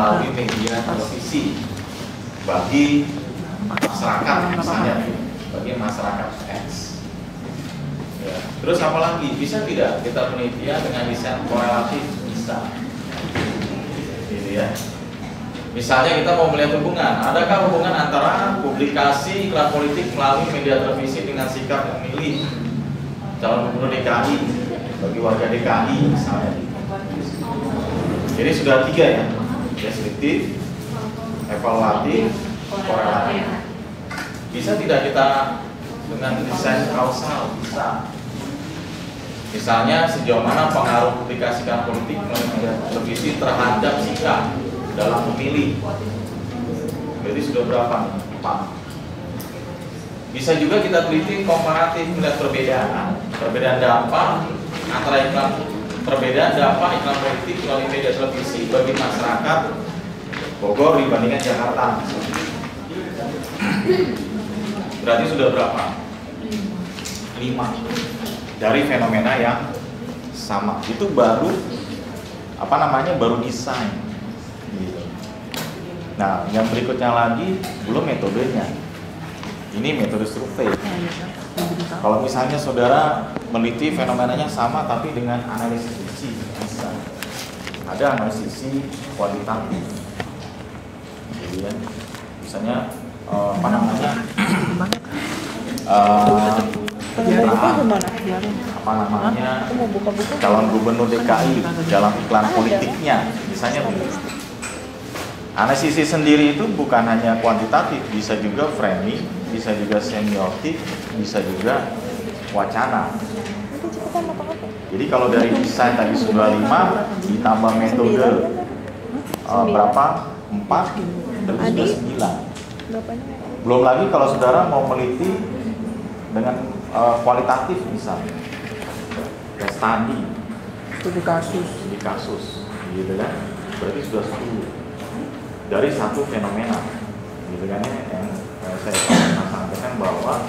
melalui media televisi bagi masyarakat, misalnya bagi masyarakat X. Ya. Terus apa lagi? Bisa tidak kita penelitian dengan desain korelatif? Bisa. Gitu ya. Misalnya kita mau melihat hubungan, adakah hubungan antara publikasi iklan politik melalui media televisi dengan sikap memilih calon gubernur DKI bagi warga DKI misalnya. Jadi sudah 3 ya, deskriptif, evaluatif, korelatif. Bisa tidak kita dengan desain kausal? Bisa. Misalnya sejauh mana pengaruh publikasi iklan politik melalui media televisi terhadap sikap dalam memilih. Jadi sudah berapa nih? 4. Bisa juga kita teliti komparatif melihat perbedaan dampak antara perbedaan dampak iklan politik melalui media televisi bagi masyarakat Bogor dibandingkan Jakarta. Berarti sudah berapa? 5 dari fenomena yang sama. Itu baru baru desain. Nah, yang berikutnya lagi belum metodenya. Ini metode survei. Kalau misalnya saudara meneliti fenomenanya sama tapi dengan analisis sisi, bisa. Ada analisis sisi kualitatif. Jadi ya, misalnya calon gubernur DKI dalam iklan politiknya, misalnya begitu. Analisis sendiri itu bukan hanya kuantitatif, bisa juga framing, bisa juga semiotik, bisa juga wacana. Jadi kalau dari desain tadi sudah 5 ditambah metode berapa? 4, berarti sudah 9. Belum lagi kalau saudara mau meneliti dengan kualitatif bisa case study, studi kasus, gitu kan? Berarti sudah 10. Dari satu fenomena, gitu kan ya, yang saya pernah sampaikan bahwa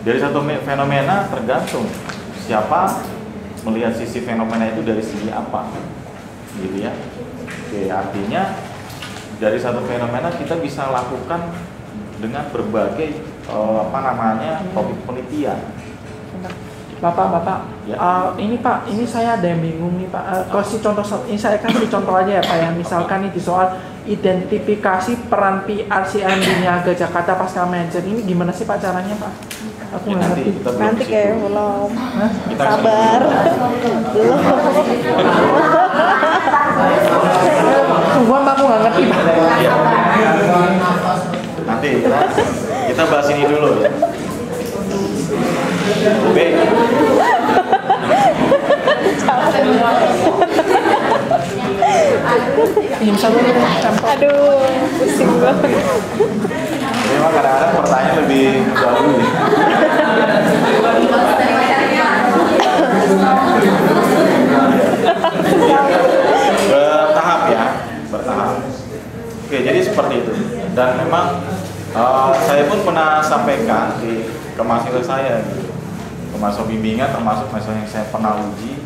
dari satu fenomena tergantung siapa melihat sisi fenomena itu dari segi apa, gitu ya. Oke, artinya dari satu fenomena kita bisa lakukan dengan berbagai topik penelitian. Bapak, ya. Ini Pak, ini saya ada yang bingung nih Pak. Ini saya kasih contoh aja ya Pak ya. Misalkan nih di soal identifikasi peran PRCM di Niaga Jakarta pasca merger ini gimana sih Pak caranya Pak? Aku nggak ngerti. Nanti kayak belum. Sabar. Belum. Semua aku nggak ngerti Pak. Nanti kita bahas ini dulu ya. B. Aduh, pusing banget. Memang kadang-kadang pertanyaan lebih jauh nih. Bertahap ya, bertahap. Oke, jadi seperti itu. Dan memang saya pun pernah sampaikan ke mahasiswa saya gitu. Termasuk bimbingan, termasuk misalnya yang saya pernah uji,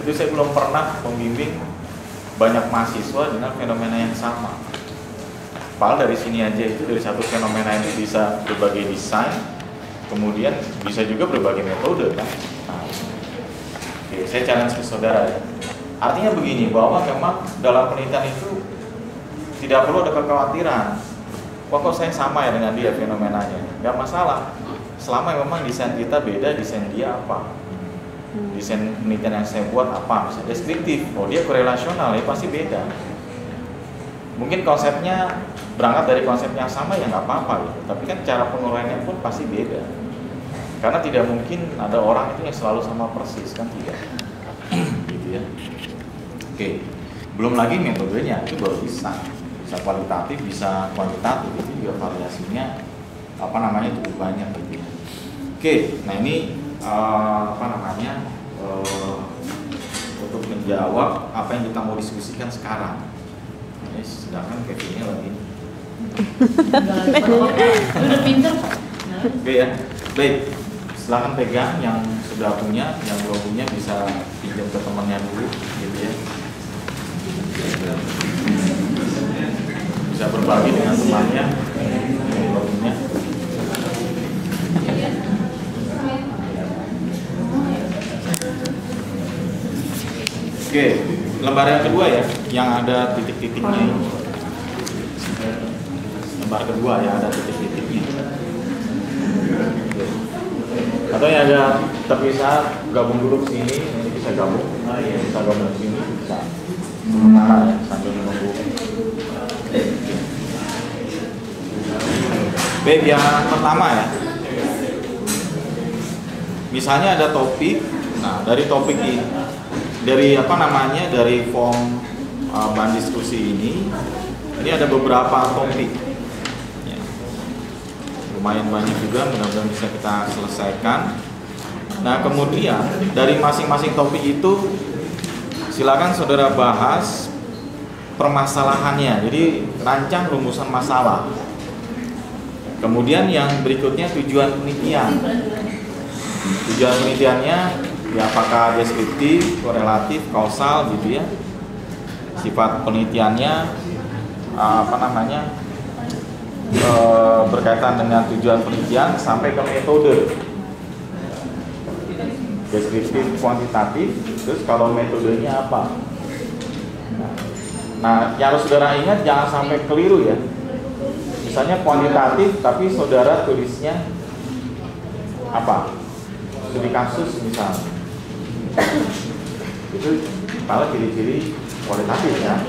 itu saya belum pernah membimbing banyak mahasiswa dengan fenomena yang sama. Padahal dari sini aja itu dari satu fenomena yang bisa berbagai desain, kemudian bisa juga berbagai metode kan. Nah, oke, saya challenge ke saudara ya. Artinya begini, bahwa memang dalam penelitian itu tidak perlu ada kekhawatiran. Kok saya sama ya dengan dia fenomenanya? Gak masalah. Selama memang desain kita beda, desain dia apa? Desain penelitian yang saya buat apa? Misalnya deskriptif, oh dia korelasional ya pasti beda. Mungkin konsepnya berangkat dari konsep yang sama ya nggak apa-apa gitu. Tapi kan cara penguraiannya pun pasti beda. Karena tidak mungkin ada orang itu yang selalu sama persis kan tidak. Gitu ya. Oke. Belum lagi metodenya itu baru bisa kualitatif, bisa kuantitatif, itu juga variasinya cukup banyak gitu. Oke, nah ini untuk menjawab apa yang kita mau diskusikan sekarang. Ini sedangkan Kevinnya lagi. Udah pinter Pak. Oke ya, baik. Silahkan pegang yang sudah punya, yang belum punya bisa pinjam ke temannya dulu, gitu ya. berbagi dengan temannya. Oke, lembar yang kedua ya, yang ada titik-titiknya ini. Lembar kedua ya, ada titik-titiknya. Atau yang ada terpisah, gabung dulu ke sini, nanti bisa gabung. Nah, ya, bisa gabung ke sini, bisa sementara ya, sambil menunggu. Baik, yang pertama ya. Misalnya ada topik, nah dari topik ini, dari dari form bahan diskusi ini ada beberapa topik. Ya. Lumayan banyak juga, mudah-mudahan bisa kita selesaikan. Nah kemudian dari masing-masing topik itu silakan saudara bahas permasalahannya. Jadi rancang rumusan masalah. Kemudian yang berikutnya tujuan penelitian. Tujuan penelitiannya ya apakah deskriptif, korelatif, kausal gitu ya. Sifat penelitiannya berkaitan dengan tujuan penelitian sampai ke metode. Deskriptif, kuantitatif, terus kalau metodenya apa? Nah, yang harus saudara ingat jangan sampai keliru ya. Misalnya kuantitatif tapi saudara tulisnya apa? Studi kasus misalnya. Itu kalau ciri-ciri kualitatif ya.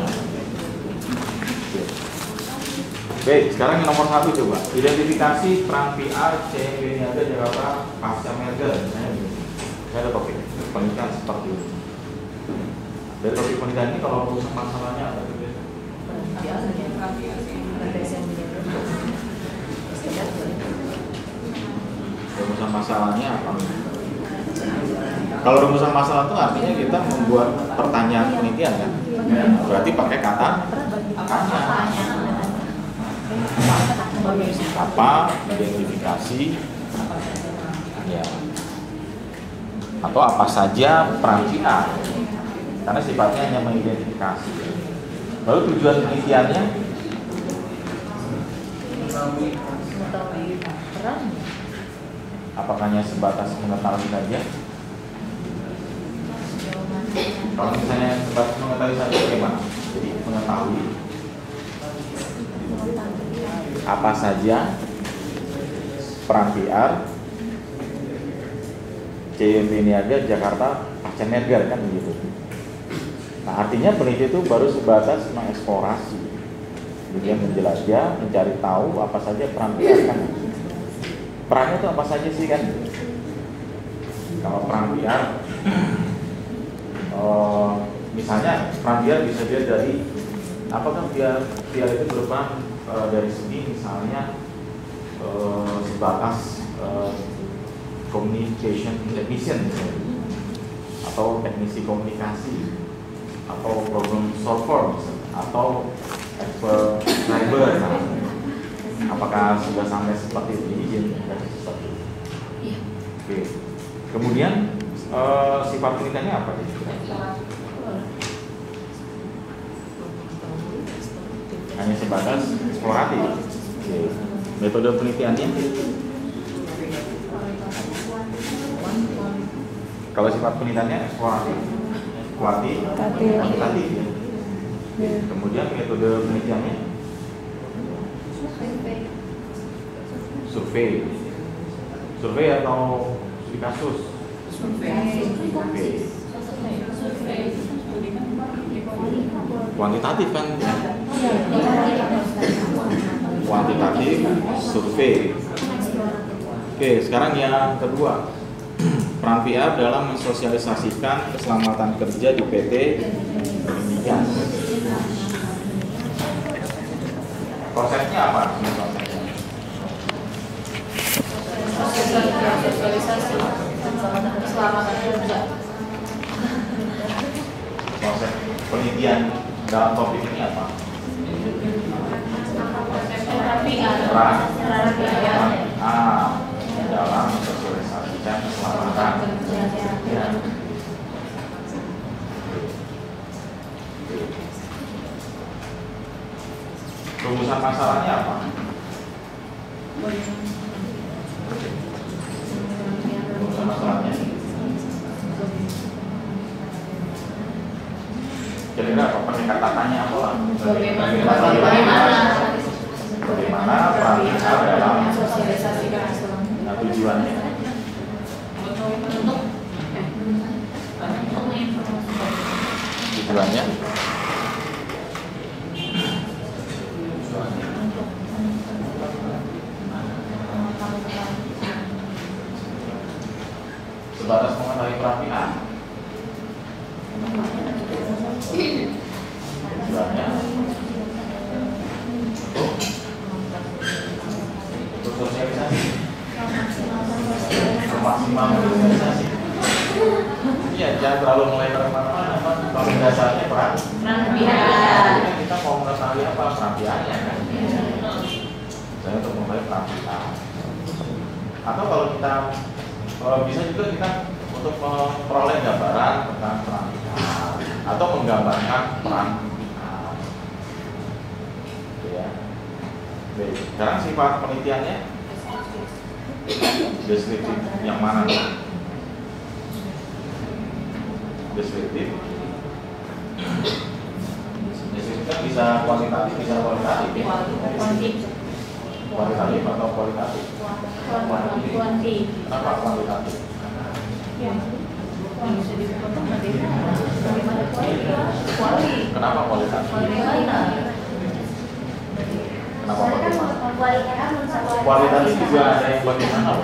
Baik, sekarang yang nomor 1 coba. Identifikasi peran PR CMB Niaga Jakarta pasca merger. Saya ada topik penelitian seperti ini. Dari topik penelitian ini kalau rumus masalahnya apa? Rumusan masalahnya apa? Kalau rumusan masalah itu artinya kita membuat pertanyaan penelitian kan? Berarti pakai kata tanya. Apa? Identifikasi. Ya. Atau apa saja peran PR? Karena sifatnya hanya mengidentifikasi. Lalu tujuan penelitiannya? Apakah hanya sebatas mengetahui saja? Kalau misalnya sebatas mengetahui saja bagaimana? Jadi mengetahui apa saja peran PR CMB Niaga Jakarta pasca merger kan begitu. Nah artinya peneliti itu baru sebatas mengeksplorasi, kemudian menjelajah, mencari tahu apa saja peran PR kan. Perannya itu apa saja sih kan? Kalau peran PR, misalnya peran PR bisa dilihat dari apakah PR itu berperan dari segi misalnya sebatas communication technician atau teknisi komunikasi atau problem solver atau expert driver. Apakah sudah sampai seperti ini? Seperti itu. Oke. Kemudian sifat penelitiannya apa? Hanya sebatas eksploratif. Metode penelitiannya? Kalau sifat penelitiannya eksploratif, kuantitatif. Kemudian metode penelitiannya? Survei atau studi kasus? Survei. Kuantitatif kan? Kuantitatif, survei. Oke, sekarang yang kedua. Peran PR dalam mensosialisasikan keselamatan kerja di PT Migas. Prosesnya apa? Sosialisasi keselamatan kerja. Proses penelitian dalam topik ini apa? Peran dalam mensosialisasikan keselamatan kerja. Rumusan masalahnya apa? Rumusan masalahnya kira-kira apa? Pendekatannya apa lah? Bagaimana peran kita dalam sosialisasikan Islam. nah, tujuannya? Tujuannya? Sebatas mengenai perapian. Tujuannya untuk sosialisasi, maksimal sosialisasi. Iya, jangan terlalu melebar kemana-mana. Kalau dasarnya peran kita mau mengetahui apa perapiannya kan? Saya untuk memulai perapian. Atau kalau bisa juga kita untuk memperoleh gambaran tentang perapian atau menggambarkan peran perapian. Ya. Baik, sekarang sifat penelitiannya deskriptif yang mana? Deskriptif. Deskriptif kan bisa kuantitatif, bisa kualitatif. Kuantitatif atau kualitatif? Kenapa kuantitatif? Kenapa kualitatif? Kenapa kualitatif? Kualitatif juga ada yang bagaimana?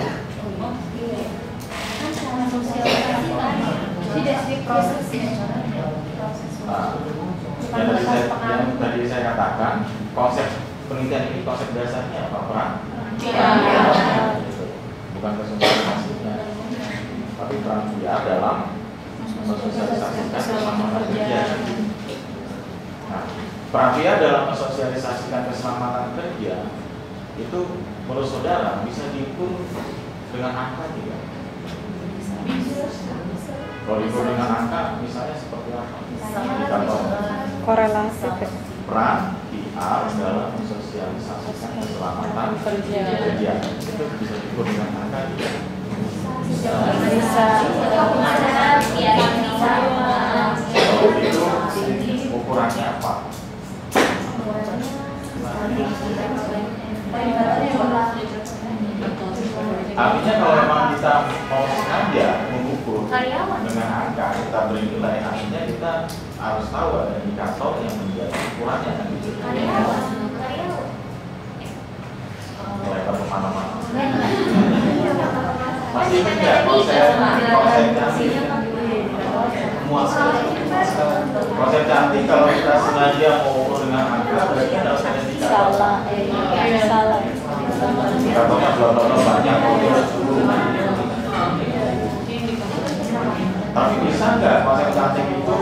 Nah, yang tadi saya katakan, konsep penelitian ini konsep dasarnya apa? Peran? Bukan kesosialisasinya, tapi peran dia dalam mensosialisasikan keselamatan kerja. Nah, peran dia dalam mensosialisasikan keselamatan kerja itu menurut saudara bisa diukur dengan angka tidak? Kalau diukur dengan angka, misalnya seperti apa? Indikator Korelasi peran PR dalam mensosialisasikan keselamatan kerja itu bisa diukur dengan angka tidak? bisa. Kalau itu ukurannya apa? Artinya kalau memang kita mau sengaja mengukur dengan angka, kita beri nilai, artinya kita harus tahu ada indikator yang menjadi ukurannya kan gitu. Melebar kemana-mana. Masih enggak konsepnya konsep cantik kalau kita sengaja mau ukur dengan angka berarti harus ada indikator. Salah. Indikatornya belum banyak, tapi bisa nggak konsep cantik itu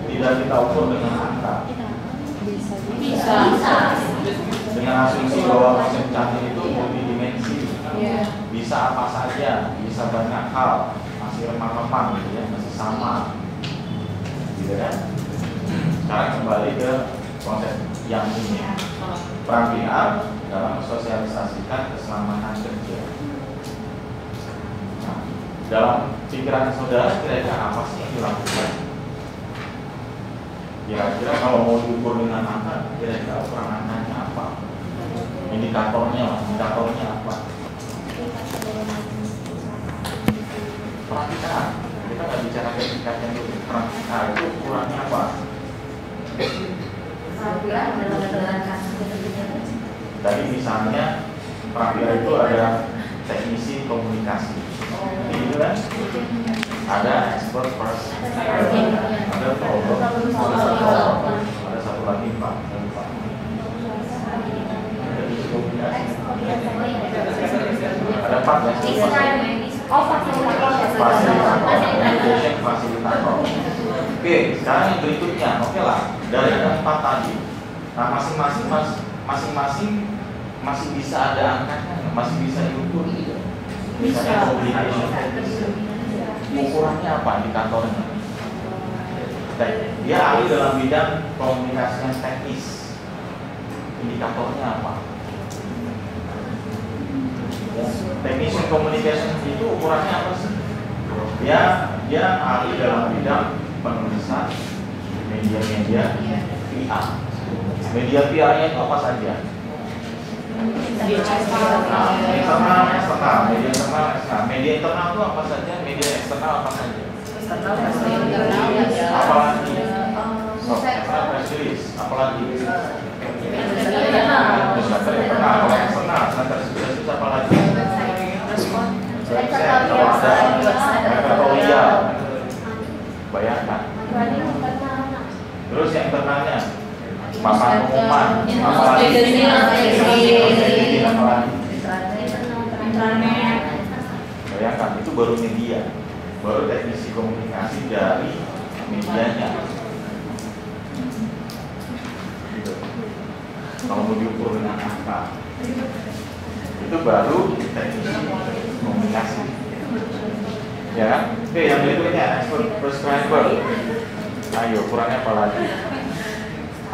tidak kita ukur dengan angka? Bisa. Dengan asumsi bahwa konsep cantik itu multidimensi, bisa apa saja, bisa banyak hal, masih remang-remang gitu ya, masih sama, gitu kan? Sekarang kembali ke konsep yang ini, peran PR dalam mensosialisasikan keselamatan kerja. Nah, dalam pikiran saudara kira-kira apa sih yang dilakukan? Kira-kira kalau mau diukur dengan angka, kira-kira ukuran angkanya apa? Indikatornya apa? Perhatikan, kita nggak bicara indikatornya dulu. Perhatikan itu ukurannya apa? Tadi misalnya perhatikan itu ada teknisi komunikasi, gitu kan? Ada expert person, ada problem, ada satu lagi Pak. Ada 4 ya. Fasilitator. Oke, sekarang yang berikutnya, oke lah. Dari ada 4 tadi, nah masing-masing masih bisa ada angkanya, masih bisa diukur. Misalnya communication, ukurannya apa indikatornya? Dia ahli dalam bidang komunikasi yang teknis. indikatornya apa. Technician communication itu ukurannya apa sih? Dia ahli dalam bidang penulisan media-media PR. Media PR-nya itu apa saja? Internal, eksternal, media internal, eksternal. Media internal itu apa saja? Media eksternal apa saja? Apalagi? Eksternal press release, apalagi? Newsletter internal, kalau eksternal, newsletter itu apalagi? Bayangkan. Terus yang internalnya papan pengumuman, apalagi bayangkan itu baru media, baru teknisi komunikasi dari medianya. Gitu. Kalau mau diukur dengan angka, itu baru teknisi komunikasi. Ya kan? Oke, yang berikutnya expert prescriber. Ayo, ukurannya apa lagi?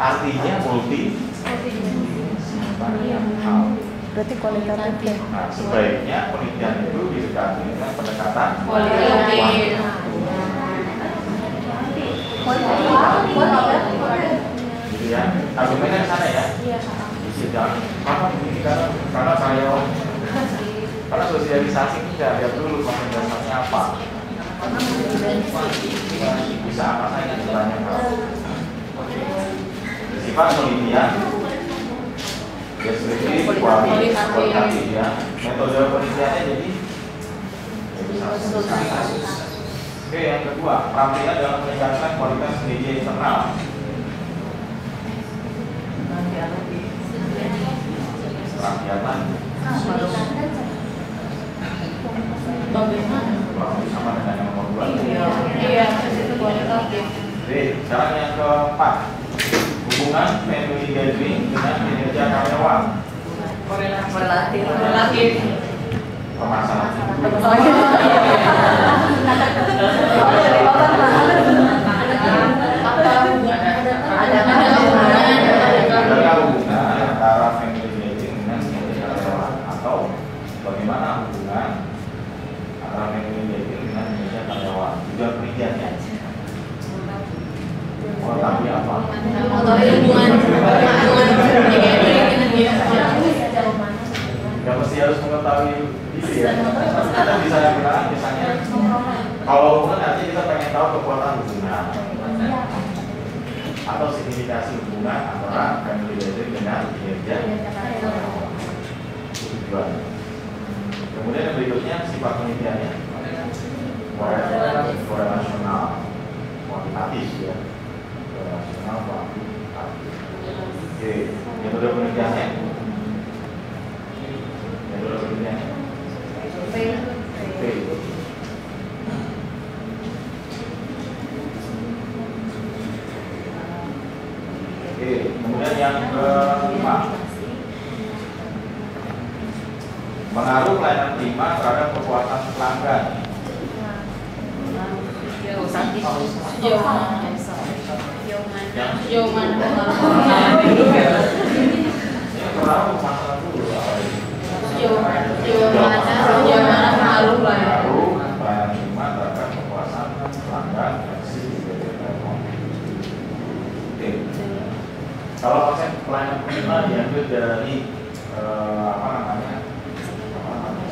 Artinya multi banyak hal. Berarti kualitatif. Nah, sebaiknya penelitian itu didekati dengan pendekatan Kualitatif. gitu ya. Argumennya ke sana ya. Jangan, karena karyawan, karena sosialisasi ini tidak lihat dulu konten dasarnya apa. Bisa apa saja banyak hal. Sifat penelitian, deskriptif, kualitatif ya. Metode penelitiannya jadi bisa kasus. Oke, yang kedua, perampilan dalam meningkatkan kualitas media internal. Perampilan sama dengan yang nomor 2. Iya, itu kualitatif. Oke, sekarang yang keempat, hubungan family gathering dengan kinerja karyawan. Relatif. Permasalahan. Adakah hubungan antara family gathering dengan kinerja karyawan, atau bagaimana hubungan antara family gathering dengan kinerja karyawan? Tujuan penelitiannya. Oh, tapi apa? Gak mesti harus mengetahui itu ya. Kita bisa gunakan misalnya kalau hubungan artinya kita pengen tahu kekuatan hubungan atau signifikasi hubungan antara family gathering dengan kinerja. Tujuan. Kemudian yang berikutnya sifat penelitiannya korelasional, kuantitatif ya. Korelasional, kuantitatif. Oke, metode penelitiannya. Metode penelitiannya. Oke, kemudian yang kelima, pengaruh pelayanan prima terhadap kepuasan pelanggan. Jauh mana? Ini pengaruh masalah dulu apa ini? Jauh mana pengaruh lah ya. Pengaruh pelayanan prima terhadap kepuasan pelanggan versi BBM. Oke. Kalau konsep pelayanan prima diambil dari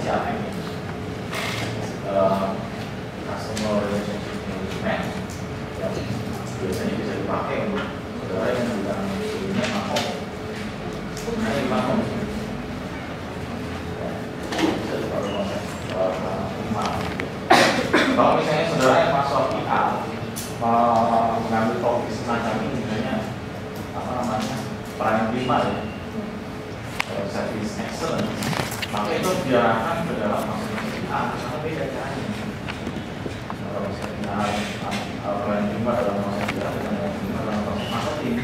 CRM, customer relationship management, yang biasanya bisa dipakai untuk saudara yang juga sebelumnya makom. Nah, ini makom. Bisa dipakai konsep prima. Kalau misalnya saudara yang masuk PR mengambil topik semacam ini, misalnya pelayanan prima ya, service excellence, maka itu diarahkan ke dalam masing-masing karena beda caranya. Kalau misalnya pelayanan prima dalam proses PR dengan prima dalam proses marketing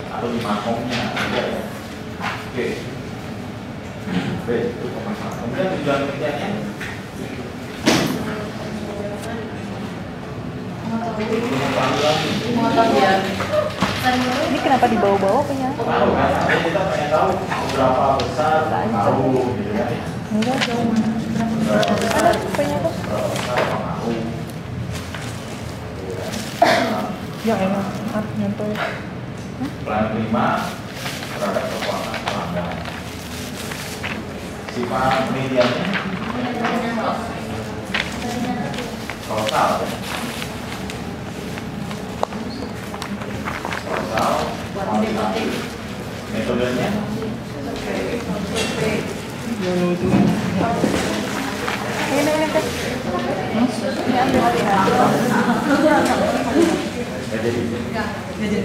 atau di makomnya ada ya. Oke, itu pemasaran. Kemudian tujuan penelitiannya Motor ya. Ini kenapa dibawa-bawa punya? Tahu kan? Jadi kita pengen tahu berapa besar pengaruh gitu kan? Enggak jauh. Ada punya apa? Berapa besar pengaruh? Yang enak, nyentuh. Plan kelima terhadap kekuatan pelanggan. Sifat medianya total, kuantitatif. Metodenya Ini teh. Ini ambil jadi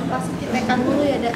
Pasti ditekan dulu ya, Dak.